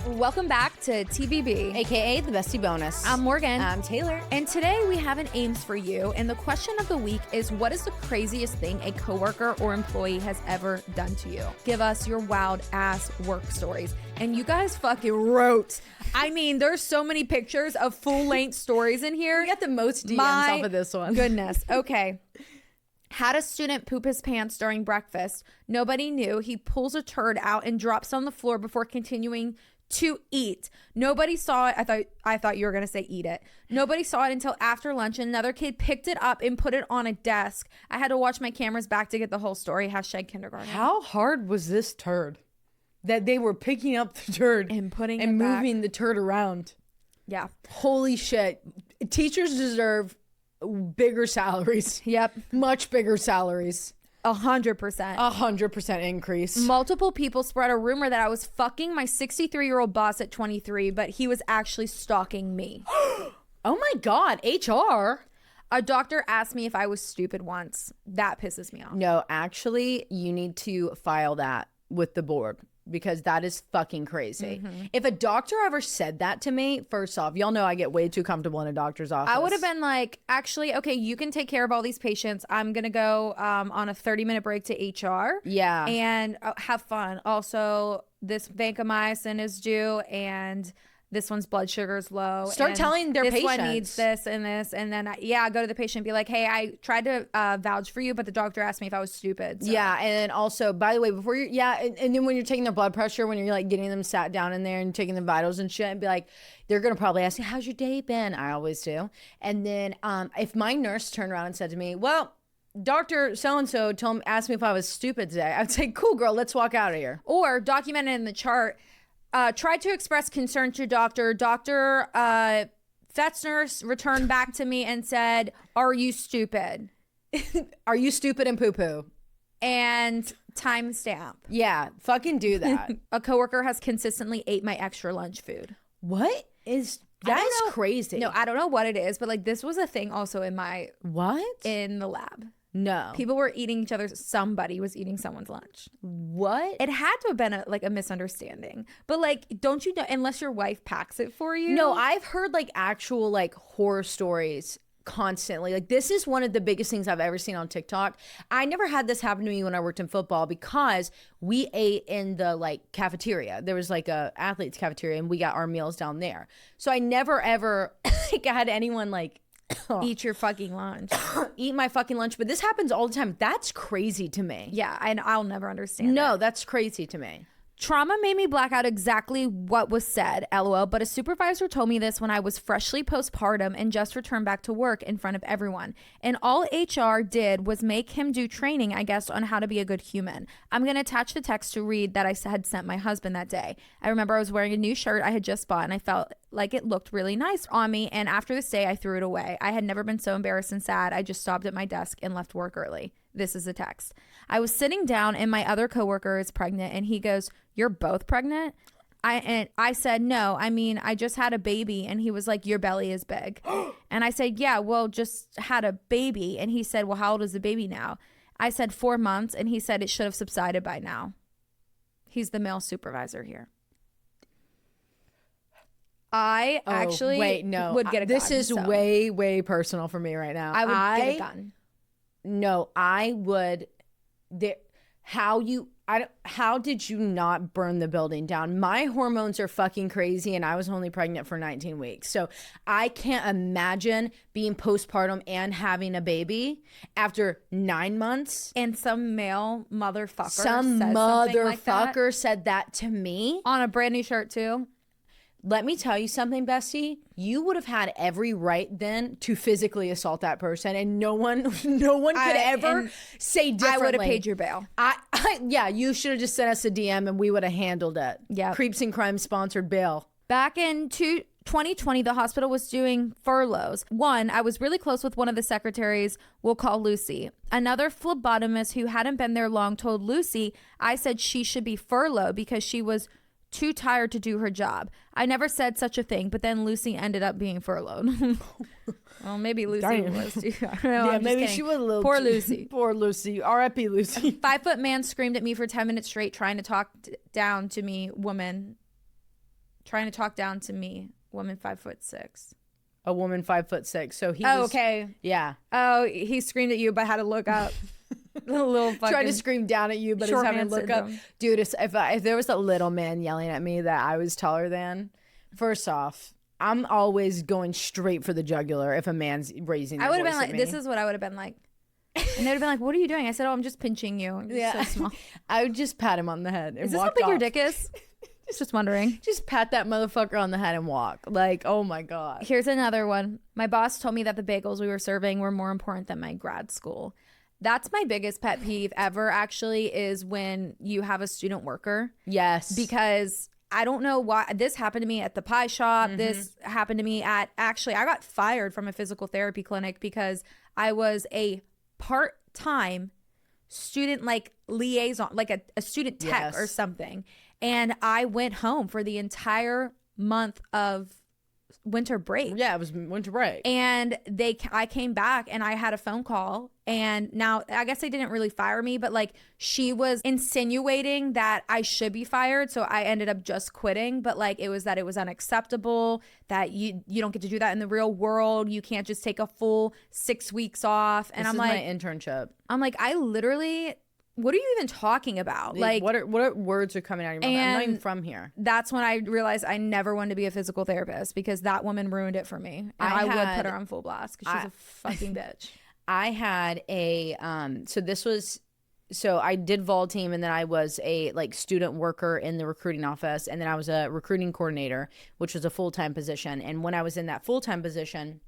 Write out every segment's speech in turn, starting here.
Welcome back to TBB, aka the Bestie Bonus. I'm Morgan. I'm Taylar. And today we have an Ames for you. And the question of the week is, what is the craziest thing a coworker or employee has ever done to you? Give us your wild ass work stories. And you guys fucking wrote. I mean, there's so many pictures of full length stories in here. We got the most DMs off of this one. Goodness. Okay. Had a student poop his pants during breakfast. Nobody knew. He pulls a turd out and drops on the floor before continuing to eat. Nobody saw it. I thought you were going to say eat it. Nobody saw it until after lunch. Another kid picked it up and put it on a desk. I had to watch my cameras back to get the whole story. Hashtag kindergarten. How hard was this turd? That they were picking up the turd and putting and it back. moving the turd around. Yeah. Holy shit. Teachers deserve bigger salaries. Yep. Much bigger salaries. 100%. 100% increase. Multiple people spread a rumor that I was fucking my 63-year-old boss at 23, but he was actually stalking me. Oh my God, HR. A doctor asked me if I was stupid once. That pisses me off. No, actually, you need to file that with the board because that is fucking crazy. Mm-hmm. If a doctor ever said that to me, first off, y'all know I get way too comfortable in a doctor's office. I would have been like, actually, okay, you can take care of all these patients. I'm going to go on a 30-minute break to HR. Yeah. And have fun. Also, this vancomycin is due and this one's blood sugar is low. Start telling their patients. This one needs this and this. And then, go to the patient and be like, hey, I tried to vouch for you, but the doctor asked me if I was stupid. So. Yeah. And then also, by the way, before you, and then when you're taking their blood pressure, when you're like getting them sat down in there and taking the vitals and shit, and be like, they're going to probably ask you, how's your day been? I always do. And then if my nurse turned around and said to me, well, Dr. So-and-so asked me if I was stupid today, I'd say, cool, girl, let's walk out of here. Or documented in the chart, tried to express concern to doctor. Dr. Vet's nurse returned back to me and said, are you stupid? Are you stupid and poo-poo? And timestamp. Yeah, fucking do that. A coworker has consistently ate my extra lunch food. What is... That's crazy. No, I don't know what it is, but like this was a thing also in in the lab. No. People were eating each other's, somebody was eating someone's lunch. What? It had to have been a misunderstanding. But like, don't you know, unless your wife packs it for you? No, I've heard like actual like horror stories constantly. Like this is one of the biggest things I've ever seen on TikTok. I never had this happen to me when I worked in football because we ate in the like cafeteria. There was like a athlete's cafeteria and we got our meals down there. So I never ever like had anyone like eat your fucking lunch. Eat my fucking lunch. But this happens all the time. That's crazy to me. Yeah, and I'll never understand No, that's crazy to me. Trauma made me black out exactly what was said, LOL, but a supervisor told me this when I was freshly postpartum and just returned back to work in front of everyone. And all HR did was make him do training, I guess, on how to be a good human. I'm going to attach the text to read that I had sent my husband that day. I remember I was wearing a new shirt I had just bought and I felt like it looked really nice on me. And after this day, I threw it away. I had never been so embarrassed and sad. I just stopped at my desk and left work early. This is a text. I was sitting down and my other coworker is pregnant and he goes, you're both pregnant? I said, no, I mean, I just had a baby. And he was like, your belly is big. And I said, yeah, well, just had a baby. And he said, well, how old is the baby now? I said 4 months. And he said it should have subsided by now. He's the male supervisor here. I actually would get a gun. This is way, way personal for me right now. I would get a gun. No, I would. How did you not burn the building down? My hormones are fucking crazy and I was only pregnant for 19 weeks. So I can't imagine being postpartum and having a baby after 9 months. And some male motherfucker said that to me. On a brand new shirt too. Let me tell you something, Bestie. You would have had every right then to physically assault that person, and no one could ever say differently. I would have paid your bail. Yeah, you should have just sent us a DM and we would have handled it. Yeah, Creeps and Crime sponsored bail. Back in 2020, the hospital was doing furloughs. One, I was really close with one of the secretaries, we'll call Lucy. Another phlebotomist who hadn't been there long told Lucy I said she should be furloughed because she was too tired to do her job. I never said such a thing, but then Lucy ended up being furloughed. Well, maybe Lucy was too. I don't know, yeah, maybe she was a little Poor Lucy. Poor Lucy. R.I.P. Lucy. 5-foot man screamed at me for 10 minutes straight trying to talk down to me, woman. Trying to talk down to me, woman 5'6". A woman 5'6". So he Oh, was, okay. yeah. Oh, he screamed at you, but had to look up. A little fucking Trying to scream down at you, but he's having to look up. Dude, if there was a little man yelling at me that I was taller than, first off, I'm always going straight for the jugular if a man's raising their I would have voice been like, at me. this is what I would have been like. And they would have been like, what are you doing? I said, oh, I'm just pinching you. You're so small. I would just pat him on the head and Is this how walk big your off. dick is? Just wondering. Just pat that motherfucker on the head and walk. Like, oh my God. Here's another one. My boss told me that the bagels we were serving were more important than my grad school. That's my biggest pet peeve ever, actually, is when you have a student worker. Yes. Because I don't know why. This happened to me at the pie shop. This happened to me at, actually, I got fired from a physical therapy clinic because I was a part-time student, like liaison, like a student tech or something. And I went home for the entire month of winter break. Yeah, it was winter break. And I came back and I had a phone call, and now I guess they didn't really fire me, but like she was insinuating that I should be fired, so I ended up just quitting. But like it was unacceptable, that you don't get to do that in the real world. You can't just take a full 6 weeks off. And this I'm is like, my internship. I'm like, I literally, what are you even talking about? Like, what are words are coming out of your mouth? I'm not even from here. That's when I realized I never wanted to be a physical therapist, because that woman ruined it for me. And I would put her on full blast because she's a fucking bitch. I had a so I did vol team, and then I was a like student worker in the recruiting office, and then I was a recruiting coordinator, which was a full-time position. And when I was in that full-time position,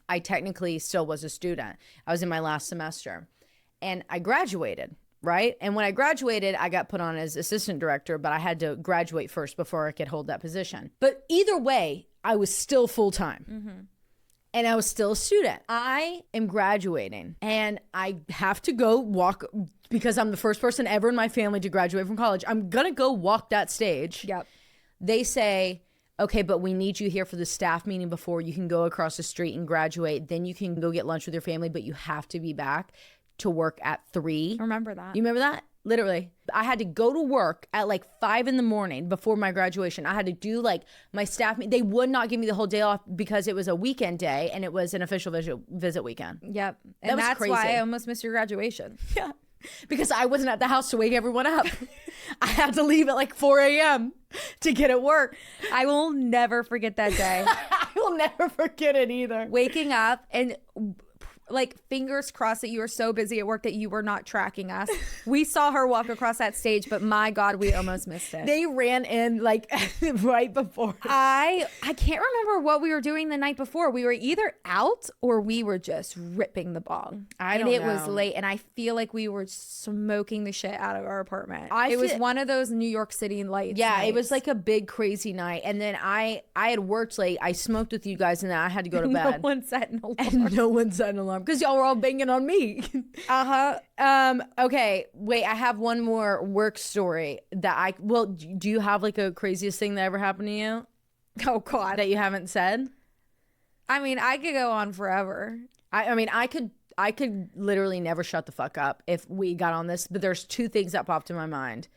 I technically still was a student. I was in my last semester, and I graduated. Right. And when I graduated, I got put on as assistant director, but I had to graduate first before I could hold that position. But either way, I was still full time. And I was still a student. I am graduating, and I have to go walk, because I'm the first person ever in my family to graduate from college. I'm going to go walk that stage. Yep. They say, okay, but we need you here for the staff meeting before you can go across the street and graduate. Then you can go get lunch with your family, but you have to be back to work at 3. I remember that. You remember that? Literally. I had to go to work at like 5 a.m. before my graduation. I had to do like my staff meeting. They would not give me the whole day off because it was a weekend day and it was an official visit weekend. Yep. And that's crazy. Why I almost missed your graduation. Yeah. Because I wasn't at the house to wake everyone up. I had to leave at like 4 a.m. to get at work. I will never forget that day. I will never forget it either. Waking up and like fingers crossed that you were so busy at work that you were not tracking us. We saw her walk across that stage, but my God, we almost missed it. They ran in like right before. I can't remember what we were doing the night before. We were either out or we were just ripping the bong. And it was late, and I feel like we were smoking the shit out of our apartment. It was one of those New York City lights. Yeah, nights. It was like a big crazy night. And then I had worked late. I smoked with you guys, and then I had to go to bed. No one set an alarm. And no one set an alarm because y'all were all banging on me. Okay, wait, I have one more work story that do you have like a craziest thing that ever happened to you? Oh God. That you haven't said? I mean, I could go on forever. I mean, I could literally never shut the fuck up if we got on this, but there's 2 things that popped in my mind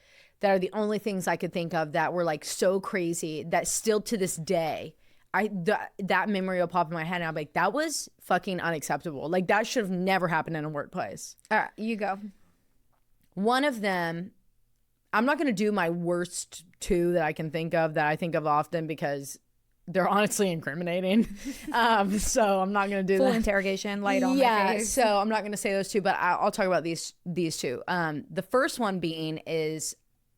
that are the only things I could think of that were like so crazy that still to this day, that memory will pop in my head, and I'm like, that was fucking unacceptable. Like that should have never happened in a workplace. All right, you go. One of them, I'm not going to do my worst 2 that I can think of that I think of often because they're honestly incriminating. So I'm not going to do full that. interrogation, light on my face. So I'm not going to say those 2, but I'll talk about these 2. The first one being is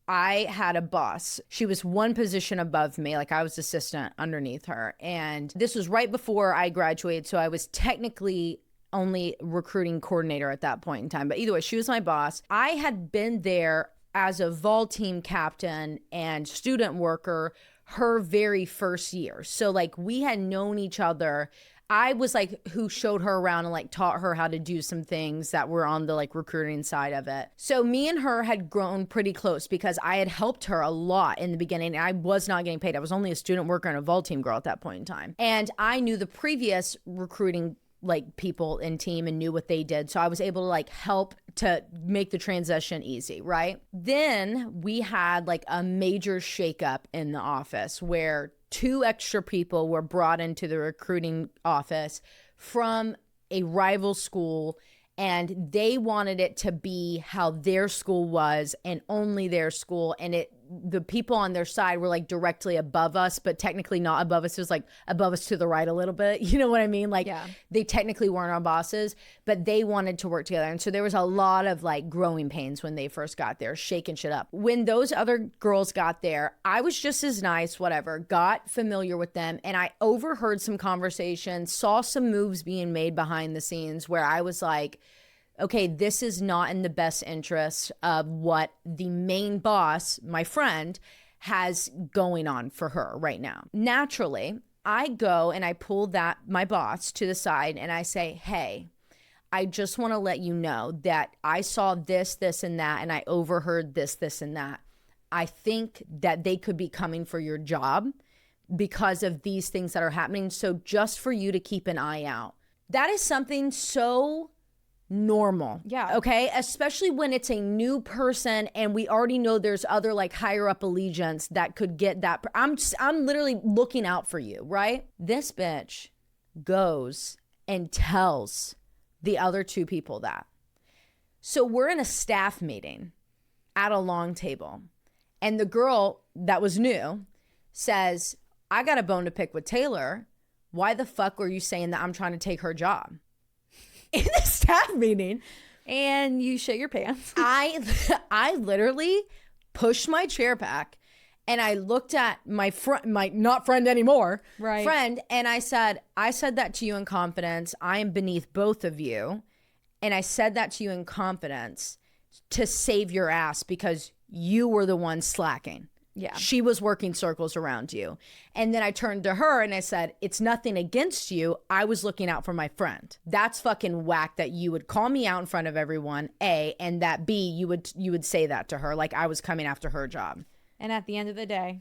I had a boss. She was one position above me. Like I was assistant underneath her. And this was right before I graduated. So I was technically only recruiting coordinator at that point in time. But either way, she was my boss. I had been there as a vol team captain and student worker her very first year. So like we had known each other. I was like who showed her around and like taught her how to do some things that were on the like recruiting side of it. So me and her had grown pretty close because I had helped her a lot in the beginning. And I was not getting paid. I was only a student worker and a vol team girl at that point in time. And I knew the previous recruiting like people in team and knew what they did. So I was able to like help to make the transition easy, right? Then we had like a major shakeup in the office where 2 extra people were brought into the recruiting office from a rival school, and they wanted it to be how their school was and only their school. And the people on their side were like directly above us, but technically not above us. It was like above us to the right a little bit. You know what I mean? Like they technically weren't our bosses, but they wanted to work together. And so there was a lot of like growing pains when they first got there, shaking shit up. When those other girls got there, I was just as nice, whatever, got familiar with them. And I overheard some conversations, saw some moves being made behind the scenes where I was like, okay, this is not in the best interest of what the main boss, my friend, has going on for her right now. Naturally, I go and I pull my boss to the side and I say, hey, I just want to let you know that I saw this, this, and that, and I overheard this, this, and that. I think that they could be coming for your job because of these things that are happening. So just for you to keep an eye out. That is something so normal. Yeah. Okay. Especially when it's a new person and we already know there's other like higher up allegiance that could get that. I'm literally looking out for you, right? This bitch goes and tells the other 2 people that. So we're in a staff meeting at a long table, and the girl that was new says, I got a bone to pick with Taylar. Why the fuck are you saying that I'm trying to take her job? In the staff meeting. And you shit your pants. I literally pushed my chair back and I looked at my not friend anymore, right, friend, and I said that to you in confidence. I am beneath both of you. And I said that to you in confidence to save your ass because you were the one slacking. Yeah. She was working circles around you. And then I turned to her and I said, it's nothing against you. I was looking out for my friend. That's fucking whack that you would call me out in front of everyone, A, and that B, you would say that to her like I was coming after her job. And at the end of the day,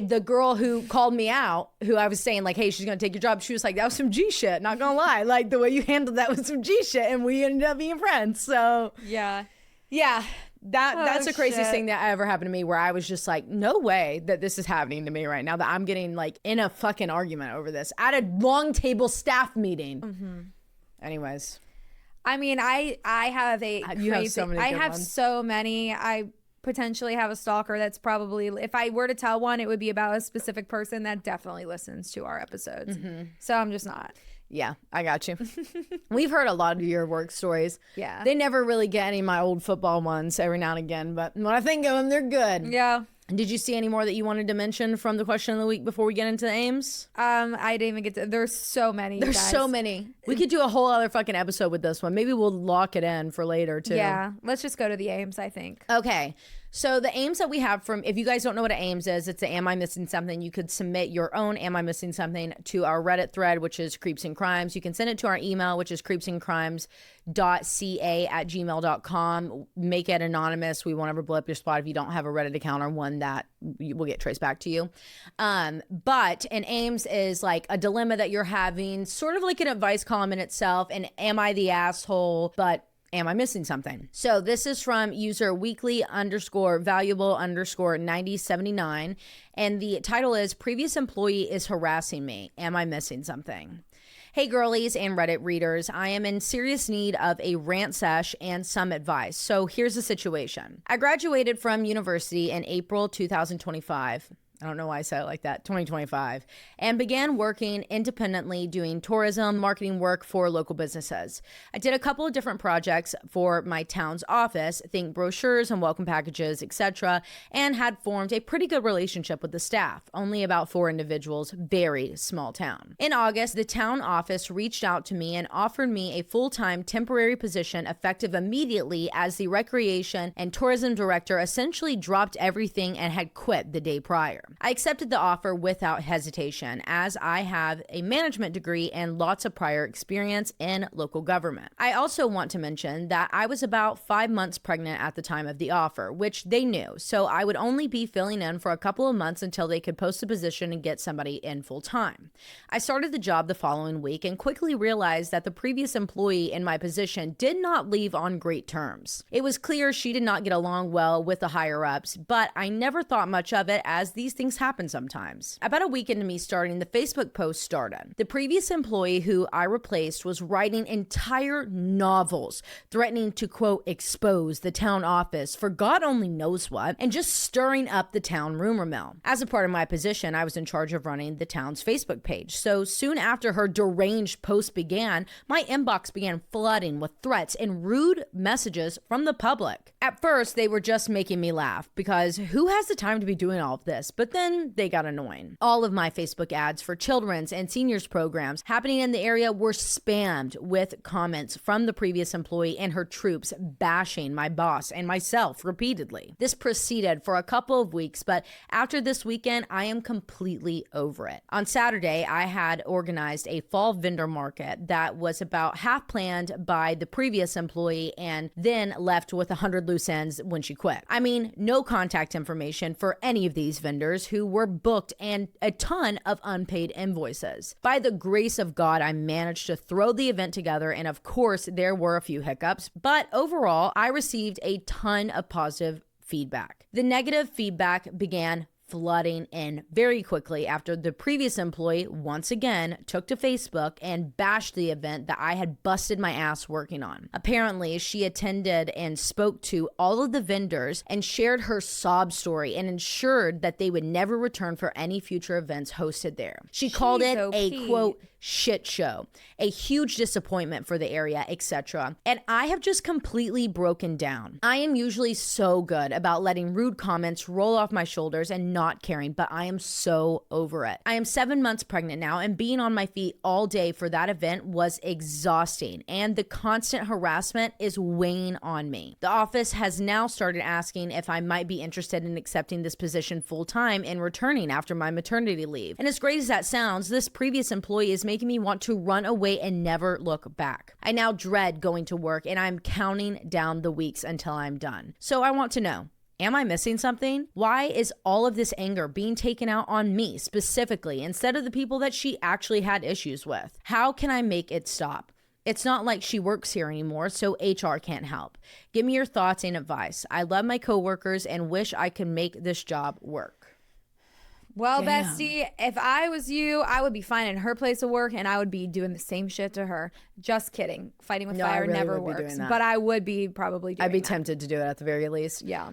the girl who called me out, who I was saying like, hey, she's going to take your job. She was like, that was some G shit. Not going to lie. Like the way you handled that was some G shit. And we ended up being friends. So yeah. That's the craziest thing that ever happened to me, where I was just like, no way that this is happening to me right now, that I'm getting like in a fucking argument over this at a long table staff meeting. Mm-hmm. Anyways. I mean, I have you have so many. I have so many. I potentially have a stalker that's probably, if I were to tell one, it would be about a specific person that definitely listens to our episodes. Mm-hmm. So I'm just not. Yeah, I got you. We've heard a lot of your work stories. Yeah. They never really get any of my old football ones every now and again, but when I think of them, they're good. Yeah. Did you see any more that you wanted to mention from the question of the week before we get into the aims? I didn't even get to, there's so many. There's so many. We could do a whole other fucking episode with this one. Maybe we'll lock it in for later too. Yeah. Let's just go to the aims, I think. Okay. So the aims that we have from, if you guys don't know what an aims is, it's a Am I Missing Something? You could submit your own Am I Missing Something to our Reddit thread, which is Creeps and Crimes. You can send it to our email, which is creepsandcrimes.ca@gmail.com. Make it anonymous. We won't ever blow up your spot if you don't have a Reddit account or one that will get traced back to you. But an aims is like a dilemma that you're having, sort of like an advice column in itself. And am I the asshole? But am I missing something? So this is from user weekly_valuable_9079. And the title is Previous Employee is Harassing Me. Am I missing something? Hey girlies and Reddit readers, I am in serious need of a rant sesh and some advice. So here's the situation. I graduated from university in April 2025. I don't know why I said it like that, 2025, and began working independently doing tourism marketing work for local businesses. I did a couple of different projects for my town's office, think brochures and welcome packages, etc., and had formed a pretty good relationship with the staff, only about 4 individuals, very small town. In August, the town office reached out to me and offered me a full-time temporary position effective immediately, as the recreation and tourism director essentially dropped everything and had quit the day prior. I accepted the offer without hesitation, as I have a management degree and lots of prior experience in local government. I also want to mention that I was about 5 months pregnant at the time of the offer, which they knew, so I would only be filling in for a couple of months until they could post a position and get somebody in full time. I started the job the following week and quickly realized that the previous employee in my position did not leave on great terms. It was clear she did not get along well with the higher ups, but I never thought much of it, as these things happen sometimes. About a week into me starting, the Facebook post started. The previous employee who I replaced was writing entire novels, threatening to, quote, expose the town office for God only knows what, and just stirring up the town rumor mill. As a part of my position, I was in charge of running the town's Facebook page. So soon after her deranged post began, my inbox began flooding with threats and rude messages from the public. At first, they were just making me laugh, because who has the time to be doing all of this? But then they got annoying. All of my Facebook ads for children's and seniors programs happening in the area were spammed with comments from the previous employee and her troops bashing my boss and myself repeatedly. This proceeded for a couple of weeks, but after this weekend, I am completely over it. On Saturday, I had organized a fall vendor market that was about half planned by the previous employee and then left with 100 loose ends when she quit. I mean, no contact information for any of these vendors who were booked and a ton of unpaid invoices. By the grace of God, I managed to throw the event together, and of course, there were a few hiccups, but overall, I received a ton of positive feedback. The negative feedback began flooding in very quickly after the previous employee once again took to Facebook and bashed the event that I had busted my ass working on. Apparently, she attended and spoke to all of the vendors and shared her sob story and ensured that they would never return for any future events hosted there. She called it a, quote, shit show, a huge disappointment for the area, etc. And I have just completely broken down. I am usually so good about letting rude comments roll off my shoulders and not caring, but I am so over it. I am 7 months pregnant now, and being on my feet all day for that event was exhausting, and the constant harassment is weighing on me. The office has now started asking if I might be interested in accepting this position full time and returning after my maternity leave. And as great as that sounds, this previous employee is making me want to run away and never look back. I now dread going to work, and I'm counting down the weeks until I'm done. So I want to know, am I missing something? Why is all of this anger being taken out on me specifically instead of the people that she actually had issues with? How can I make it stop? It's not like she works here anymore, so HR can't help. Give me your thoughts and advice. I love my coworkers and wish I could make this job work. Well, Bestie, if I was you, I would be finding her place of work and I would be doing the same shit to her. Just kidding. Fighting with fire never works. But I would be probably doing I'd be tempted to do it at the very least. Yeah.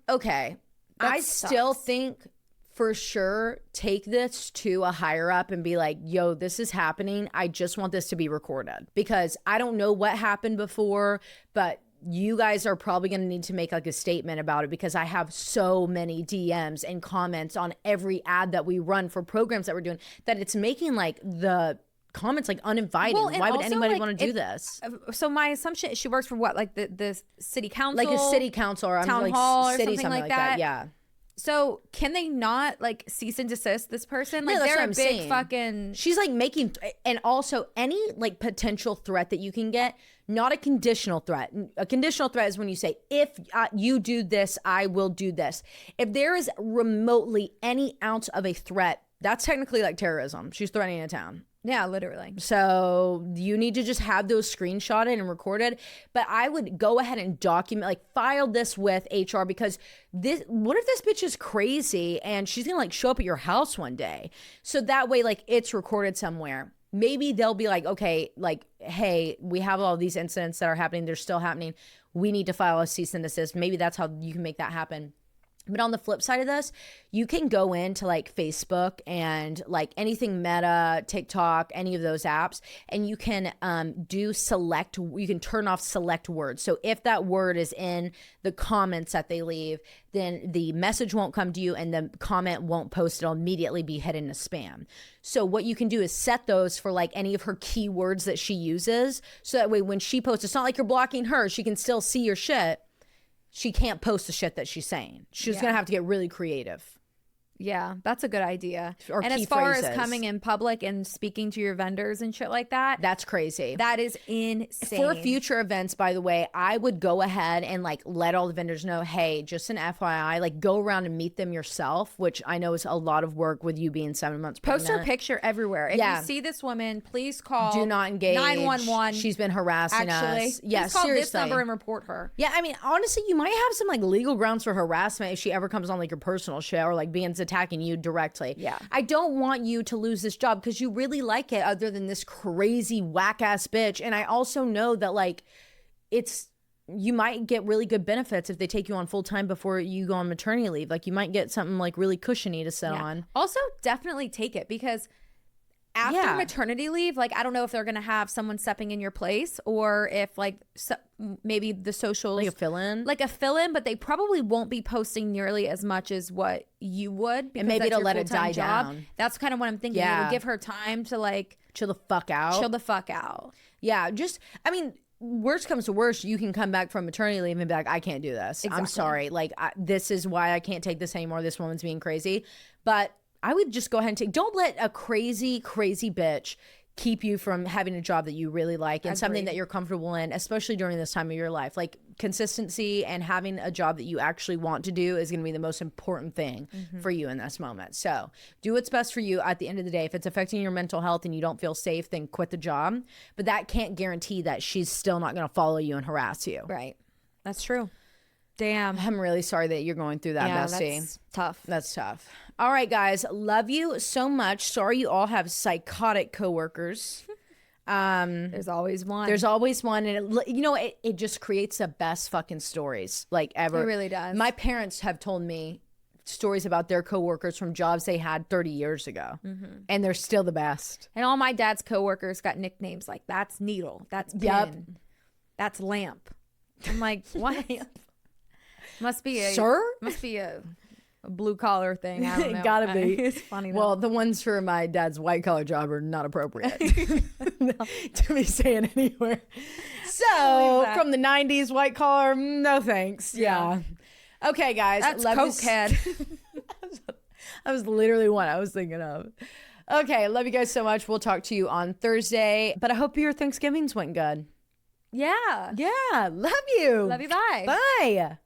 Okay. I still think for sure take this to a higher up and be like, yo, this is happening. I just want this to be recorded, because I don't know what happened before, but you guys are probably going to need to make like a statement about it, because I have so many DMs and comments on every ad that we run for programs that we're doing that it's making like the comments like uninviting. Well, why would anybody want to do this? So my assumption is she works for what, like the city council, like a city council or town like hall or city, something like that. Yeah. So can they not like cease and desist this person? Like, yeah, they're a big saying. fucking. She's like making, and also any like potential threat that you can get, not a conditional threat. A conditional threat is when you say, if you do this, I will do this. If there is remotely any ounce of a threat, that's technically like terrorism. She's threatening a town. Yeah, literally. So you need to just have those screenshotted and recorded. But I would go ahead and document, like file this with HR, because this, what if this bitch is crazy and she's gonna like show up at your house one day? So that way, like it's recorded somewhere. Maybe they'll be like, okay, like, hey, we have all these incidents that are happening. They're still happening. We need to file a cease and desist. Maybe that's how you can make that happen. But on the flip side of this, you can go into like Facebook and like anything Meta, TikTok, any of those apps, and you can you can turn off select words. So if that word is in the comments that they leave, then the message won't come to you and the comment won't post. It'll immediately be hidden as spam. So what you can do is set those for like any of her keywords that she uses. So that way when she posts, it's not like you're blocking her. She can still see your shit. She can't post the shit that she's saying. She's going to have to get really creative. Yeah, that's a good idea. Or and key as far phrases. as coming in public and speaking to your vendors and shit like that, That's crazy. that is insane. For future events, by the way, I would go ahead and like let all the vendors know, hey, just an FYI, like go around and meet them yourself, which I know is a lot of work with you being 7 months pregnant. Post her picture everywhere. If Yeah. you see this woman, please call. Do not engage. 911. She's been harassing Actually, us. Yeah, please call seriously. this number and report her. Yeah, I mean, honestly, you might have some like legal grounds for harassment if she ever comes on like your personal show or like begins attacking you directly. Yeah. I don't want you to lose this job because you really like it other than this crazy whack ass bitch. And I also know that like you might get really good benefits if they take you on full time before you go on maternity leave. Like you might get something like really cushiony to sit on. Also, definitely take it because after maternity leave, like I don't know if they're gonna have someone stepping in your place or if like maybe the socials Like a fill-in? but they probably won't be posting nearly as much as what you would. And maybe that's to your let it full-time die job. down. That's kind of what I'm thinking. Yeah. It would give her time to like Chill the fuck out. chill the fuck out. Yeah, I mean, worst comes to worst, you can come back from maternity leave and be like, I can't do this. I'm Exactly. sorry. Like, this is why I can't take this anymore. This woman's being crazy. But I would just go ahead and don't let a crazy, crazy bitch keep you from having a job that you really like and something that you're comfortable in, especially during this time of your life. Like consistency and having a job that you actually want to do is going to be the most important thing for you in this moment. So do what's best for you at the end of the day. If it's affecting your mental health and you don't feel safe, then quit the job. But that can't guarantee that she's still not going to follow you and harass you. Right. That's true. Damn. I'm really sorry that you're going through that, Yeah, bestie. that's tough. That's tough. All right, guys. Love you so much. Sorry you all have psychotic coworkers. There's always one. There's always one. And it just creates the best fucking stories like ever. It really does. My parents have told me stories about their coworkers from jobs they had 30 years ago. And they're still the best. And all my dad's coworkers got nicknames like that's needle, that's pin, Yep. that's lamp. I'm like, what? Must be a blue collar thing. I don't know. Gotta be. It's funny. Well, the ones for my dad's white collar job are not appropriate to be saying anywhere. So from the 90s, white collar, no thanks. Yeah. Okay, guys. that's love cokehead. That was literally one I was thinking of. Okay, love you guys so much. We'll talk to you on Thursday. But I hope your Thanksgivings went good. Yeah. Yeah, love you. Love you. Bye. Bye.